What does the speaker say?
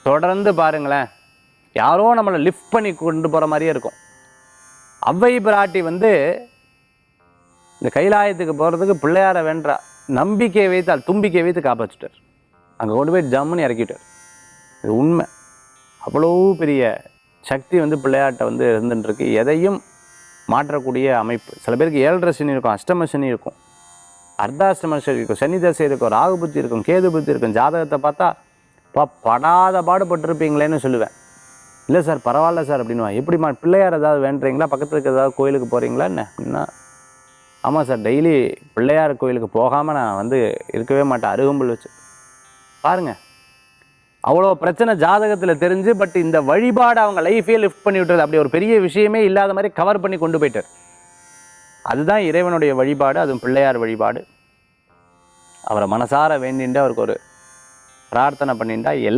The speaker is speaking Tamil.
தொடர்ந்து பாருங்களேன், யாரோ நம்மளை லிஃப்ட் பண்ணி கொண்டு போகிற மாதிரியே இருக்கும். அவ்வை பிராட்டி இந்த கைலாயத்துக்கு போகிறதுக்கு பிள்ளையாரை வேண்டா நம்பிக்கையை வைத்தால் தும்பிக்கையை வைத்து காப்பாற்றிட்டார். அங்கே கொண்டு போய் ஜம்முன்னு இறக்கிட்டார். இது உண்மை. அவ்வளோ பெரிய சக்தி பிள்ளையார்ட்ட இருந்துருக்கு. எதையும் மாற்றக்கூடிய அமைப்பு. சில பேருக்கு 7.5 சனி இருக்கும், அஷ்டம சனி இருக்கும், அர்த்தாஷ்டம சனி இருக்கும், சனி தசை இருக்கும், ராகு புத்தி இருக்கும், கேது புத்தி இருக்கும். ஜாதகத்தை பார்த்தா படாத பாடுபட்டிருப்பீங்களேன்னு சொல்லுவேன். இல்லை சார் பரவாயில்ல சார் அப்படின்வா. எப்படிமா பிள்ளையார் ஏதாவது வேண்டுறீங்களா, பக்கத்தில் இருக்க ஏதாவது கோயிலுக்கு போகிறீங்களா என்ன அப்படின்னா, ஆமாம் சார் டெய்லி பிள்ளையார் கோயிலுக்கு போகாமல் நான் இருக்கவே மாட்டேன், அருகம்புல் வச்சு. பாருங்கள், அவ்வளோ பிரச்சனை ஜாதகத்தில் தெரிஞ்சு, பட் இந்த வழிபாடு அவங்க லைஃபே லிஃப்ட் பண்ணி விட்டுறது. அப்படி ஒரு பெரிய விஷயமே இல்லாத மாதிரி கவர் பண்ணி கொண்டு போயிட்டார். அதுதான் இறைவனுடைய வழிபாடு, அதுவும் பிள்ளையார் வழிபாடு. அவரை மனசார வேண்டிட்டு அவருக்கு ஒரு பிரார்த்தனை பண்ணிட்டா